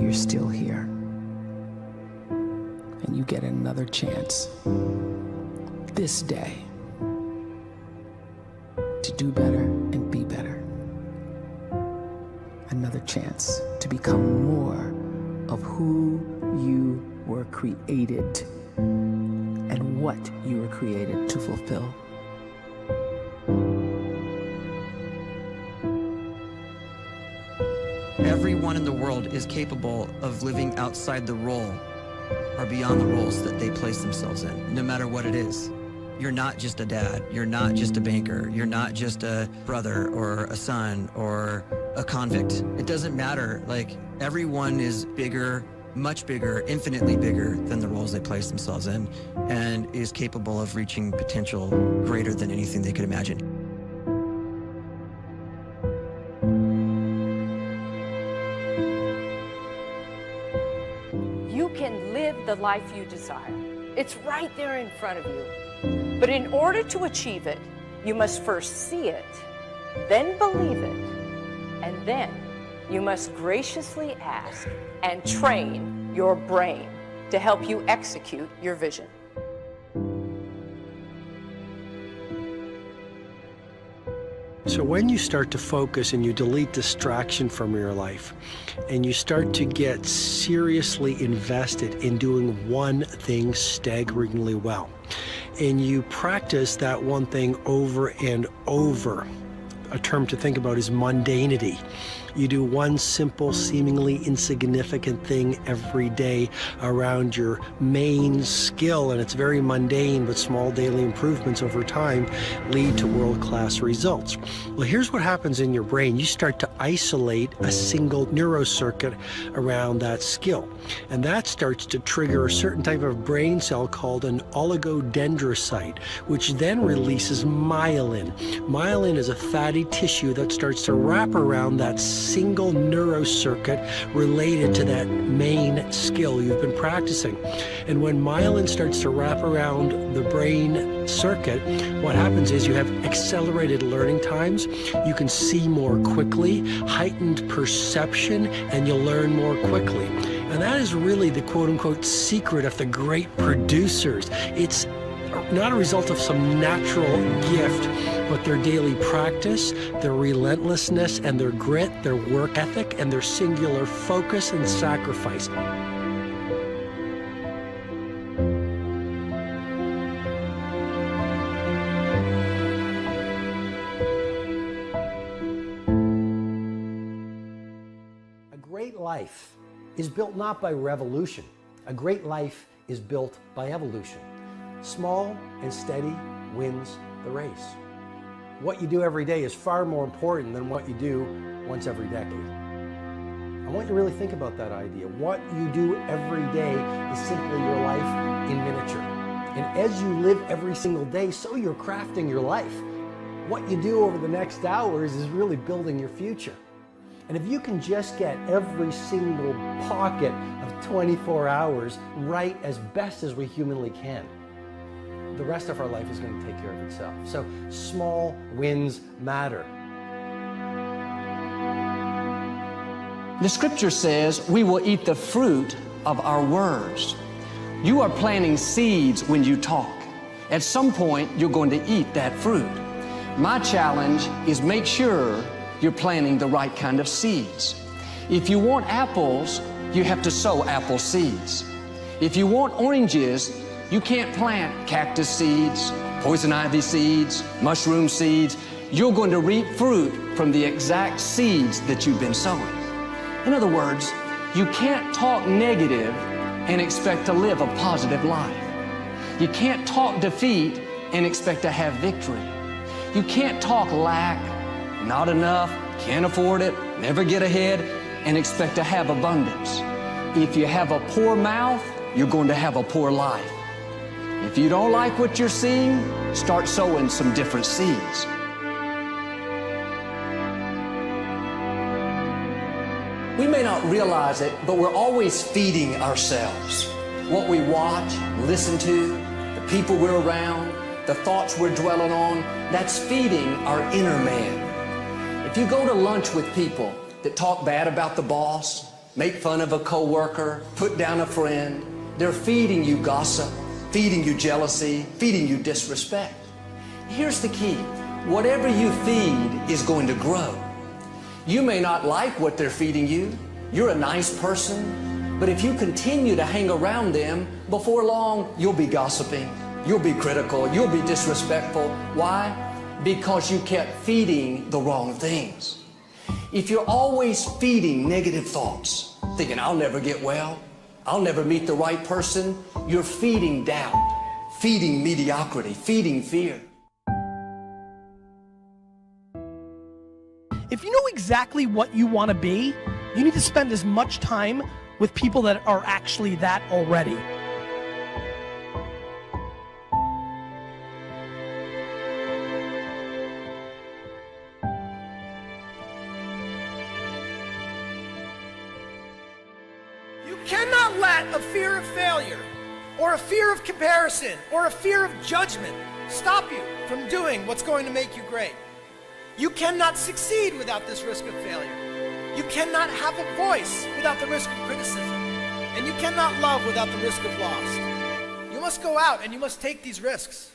you're still here. And you get another chance this day to do better and be better. Another chance to become more of who you were created and what you were created to fulfill. Everyone in the world is capable of living outside the role or beyond the roles that they place themselves in, no matter what it is. You're not just a dad, you're not just a banker, you're not just a brother or a son or a convict. It doesn't matter. Like, everyone is bigger, much bigger, infinitely bigger than the roles they place themselves in, and is capable of reaching potential greater than anything they could imagine. You can live the life you desire. It's right there in front of you. But in order to achieve it, you must first see it, then believe it, and then you must graciously ask and train your brain to help you execute your vision. So when you start to focus and you delete distraction from your life, and you start to get seriously invested in doing one thing staggeringly well, and you practice that one thing over and over, a term to think about is mundanity. You do one simple, seemingly insignificant thing every day around your main skill, and it's very mundane, but small daily improvements over time lead to world-class results. Well, here's what happens in your brain. You start to isolate a single neurocircuit around that skill, and that starts to trigger a certain type of brain cell called an oligodendrocyte, which then releases myelin. Myelin is a fatty tissue that starts to wrap around that single neurocircuit related to that main skill you've been practicing. And when myelin starts to wrap around the brain circuit, what happens is you have accelerated learning times, you can see more quickly, heightened perception, and you'll learn more quickly. And that is really the quote-unquote secret of the great producers. It's not a result of some natural gift, but their daily practice, their relentlessness and their grit, their work ethic, and their singular focus and sacrifice. A great life is built not by revolution. A great life is built by evolution. Small and steady wins the race. What you do every day is far more important than what you do once every decade. I want you to really think about that idea. What you do every day is simply your life in miniature. And as you live every single day, so you're crafting your life. What you do over the next hours is really building your future. And if you can just get every single pocket of 24 hours right as best as we humanly can, the rest of our life is going to take care of itself. So small wins matter. The scripture says we will eat the fruit of our words. You are planting seeds when you talk. At some point, you're going to eat that fruit. My challenge is make sure you're planting the right kind of seeds. If you want apples, you have to sow apple seeds. If you want oranges, you can't plant cactus seeds, poison ivy seeds, mushroom seeds. You're going to reap fruit from the exact seeds that you've been sowing. In other words, you can't talk negative and expect to live a positive life. You can't talk defeat and expect to have victory. You can't talk lack, not enough, can't afford it, never get ahead, and expect to have abundance. If you have a poor mouth, you're going to have a poor life. If you don't like what you're seeing, start sowing some different seeds. We may not realize it, but we're always feeding ourselves. What we watch, listen to, the people we're around, the thoughts we're dwelling on, that's feeding our inner man. If you go to lunch with people that talk bad about the boss, make fun of a coworker, put down a friend. They're feeding you gossip, feeding you jealousy, feeding you disrespect. Here's the key. Whatever you feed is going to grow. You may not like what they're feeding you. You're a nice person. But if you continue to hang around them, before long, you'll be gossiping. You'll be critical. You'll be disrespectful. Why? Because you kept feeding the wrong things. If you're always feeding negative thoughts, thinking, I'll never get well, I'll never meet the right person, you're feeding doubt, feeding mediocrity, feeding fear. If you know exactly what you want to be, you need to spend as much time with people that are actually that already. You cannot let a fear of failure, or a fear of comparison, or a fear of judgment stop you from doing what's going to make you great. You cannot succeed without this risk of failure. You cannot have a voice without the risk of criticism. And you cannot love without the risk of loss. You must go out and you must take these risks.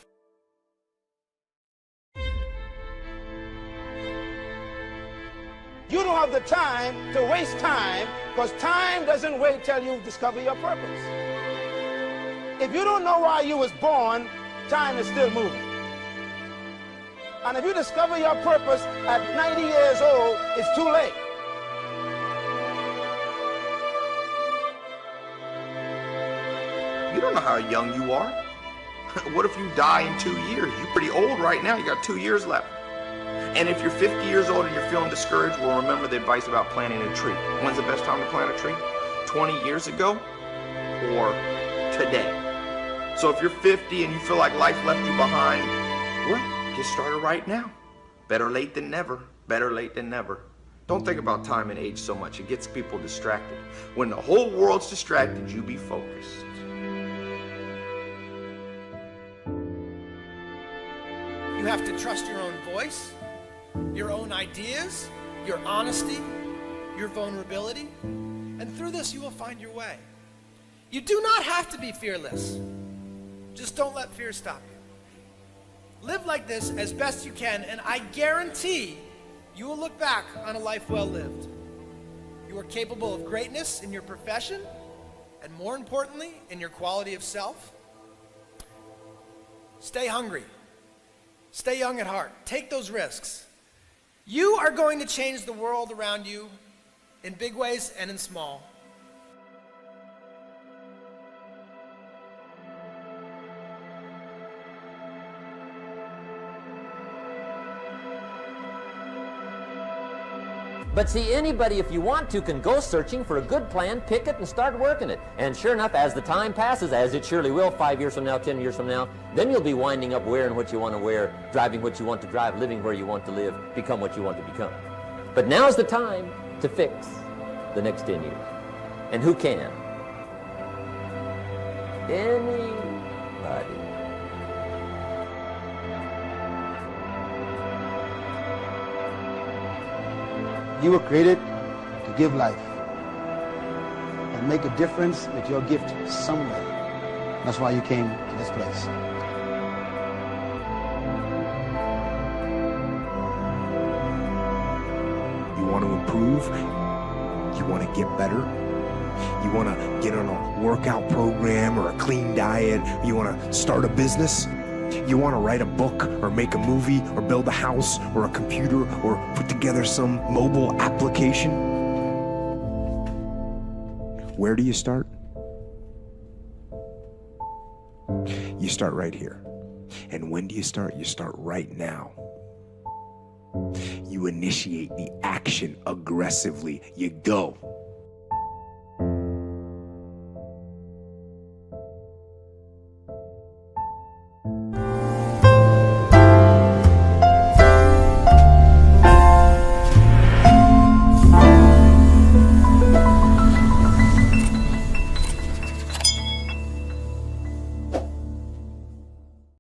You don't have the time to waste time, because time doesn't wait till you discover your purpose. If you don't know why you was born, time is still moving. And if you discover your purpose at 90 years old, it's too late. You don't know how young you are. What if you die in 2 years? You're pretty old right now. You got 2 years left. And if you're 50 years old and you're feeling discouraged, well, remember the advice about planting a tree. When's the best time to plant a tree? 20 years ago or today? So if you're 50 and you feel like life left you behind, well, get started right now. Better late than never. Better late than never. Don't think about time and age so much. It gets people distracted. When the whole world's distracted, you be focused. You have to trust your own voice, your own ideas, your honesty, your vulnerability, and through this you will find your way. You do not have to be fearless. Just don't let fear stop you. Live like this as best you can, and I guarantee you will look back on a life well lived. You are capable of greatness in your profession, and more importantly, in your quality of self. Stay hungry. Stay young at heart. Take those risks. You are going to change the world around you in big ways and in small. But see, anybody, if you want to, can go searching for a good plan, pick it, and start working it. And sure enough, as the time passes, as it surely will, 5 years from now, 10 years from now, then you'll be winding up wearing what you want to wear, driving what you want to drive, living where you want to live, become what you want to become. But now's the time to fix the next 10 years. And who can? Anybody. You were created to give life and make a difference with your gift somewhere. That's why you came to this place. You want to improve? You want to get better? You want to get on a workout program or a clean diet? You want to start a business? You want to write a book or make a movie or build a house or a computer or put together some mobile application? Where do you start? You start right here. And when do you start? You start right now. You initiate the action aggressively. You go.